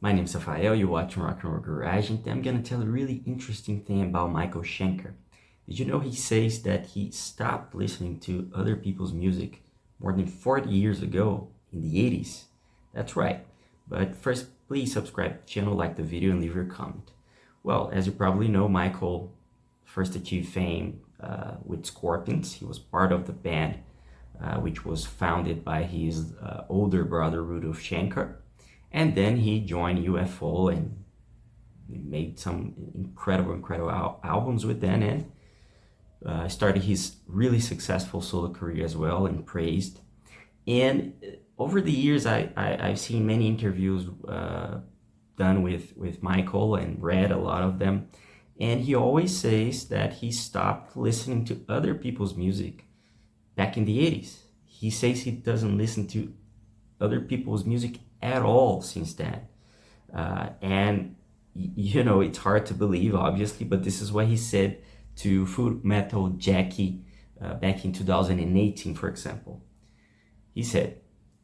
My name's Rafael, you're watching Rock and Roll Garage, and I'm gonna tell a really interesting thing about Michael Schenker. Did you know he says that he stopped listening to other people's music more than 40 years ago, in the 80s? That's right. But first, please subscribe to the channel, like the video, and leave your comment. Well, as you probably know, Michael first achieved fame with Scorpions. He was part of the band, which was founded by his older brother, Rudolf Schenker. And then he joined UFO and made some incredible albums with them, and started his really successful solo career as well, and praised. And over the years, I've seen many interviews done with Michael and read a lot of them. And he always says that he stopped listening to other people's music back in the 80s. He says he doesn't listen to other people's music at all since then. And you know, it's hard to believe, obviously, but this is what he said to Full Metal Jackie back in 2018, for example. He said,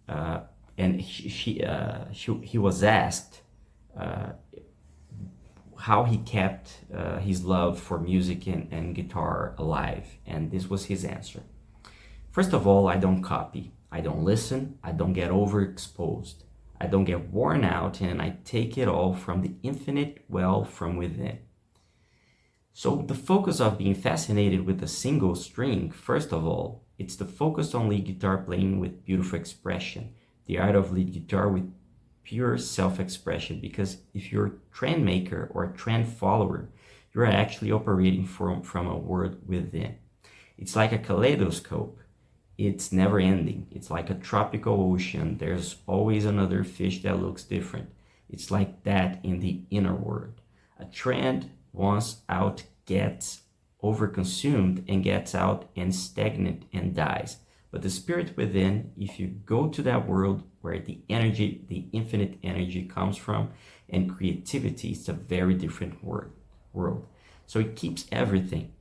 and he was asked how he kept his love for music and guitar alive, and this was his answer. First of all, I don't copy, I don't listen, I don't get overexposed, I don't get worn out, and I take it all from the infinite well from within. So the focus of being fascinated with a single string, first of all, it's the focus on lead guitar playing with beautiful expression, the art of lead guitar with pure self-expression, because if you're a trend maker or a trend follower, you're actually operating from a world within. It's like a kaleidoscope. It's never ending. It's like a tropical ocean. There's always another fish that looks different. It's like that in the inner world. A trend once out gets overconsumed and gets out and stagnant and dies. But the spirit within, if you go to that world where the energy, the infinite energy comes from, and creativity, it's a very different world. So it keeps everything.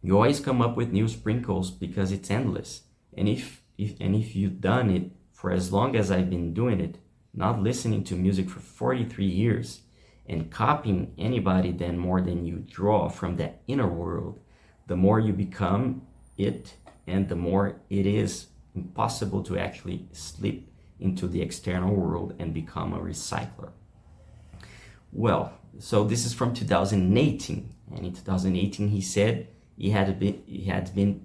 You always come up with new sprinkles because it's endless. And if you've done it for as long as I've been doing it, not listening to music for 43 years, and copying anybody then more than you draw from that inner world, the more you become it, and the more it is impossible to actually slip into the external world and become a recycler. Well, so this is from 2018, and in 2018 he said he had been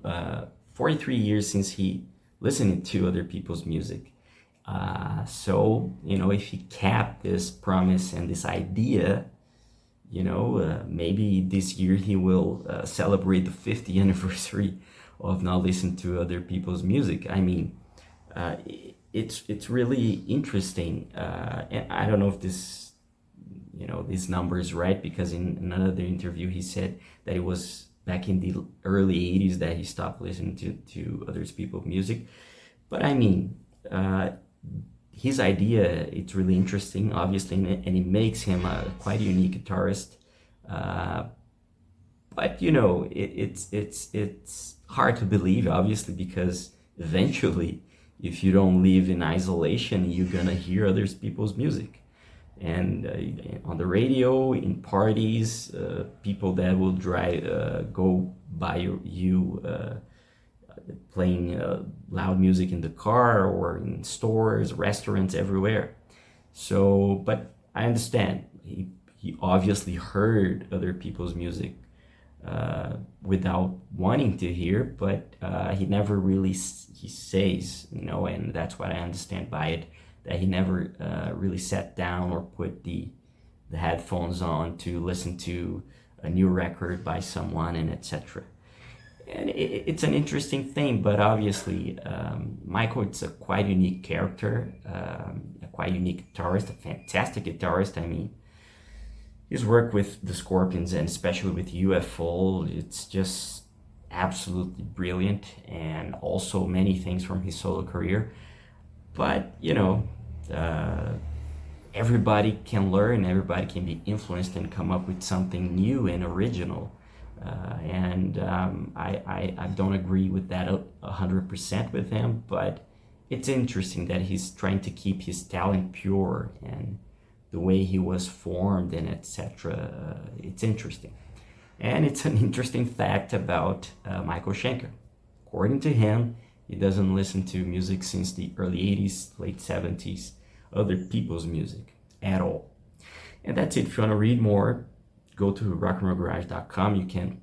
43 years since he listened to other people's music. So, you know, if he kept this promise and this idea, you know, maybe this year he will celebrate the 50th anniversary of not listening to other people's music. I mean, it's really interesting. And I don't know if this, you know, this number is right, because in another interview he said that it was back in the early 80s that he stopped listening to other people's music. But I mean, his idea, it's really interesting, obviously, and it makes him a quite unique guitarist. But you know, it's hard to believe, obviously, because eventually, if you don't live in isolation, you're gonna hear other people's music. And on the radio, in parties, people that will go by you playing loud music in the car or in stores, restaurants, everywhere. So, but I understand, he obviously heard other people's music without wanting to hear, but he never really, he says, you know, and that's what I understand by it, that he never really sat down or put the headphones on to listen to a new record by someone, and etc. And it's an interesting thing, but obviously Michael, it's a quite unique character, a quite unique guitarist, a fantastic guitarist. I mean, his work with the Scorpions and especially with UFO, it's just absolutely brilliant, and also many things from his solo career. But, you know, everybody can learn, everybody can be influenced and come up with something new and original. I don't agree with that 100% with him, but it's interesting that he's trying to keep his talent pure and the way he was formed and etc. It's interesting. And it's an interesting fact about Michael Schenker. According to him, he doesn't listen to music since the early 80s, late 70s, other people's music at all. And that's it. If you want to read more, go to rockandrollgarage.com. You can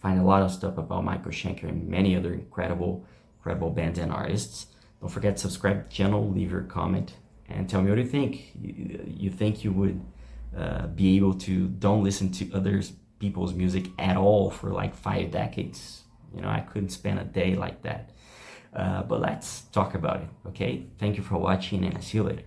find a lot of stuff about Michael Schenker and many other incredible bands and artists. Don't forget to subscribe to the channel, leave your comment, and tell me what you think. You think you would be able to don't listen to other people's music at all for like 5 decades? You know, I couldn't spend a day like that. But let's talk about it, okay? Thank you for watching, and I'll see you later.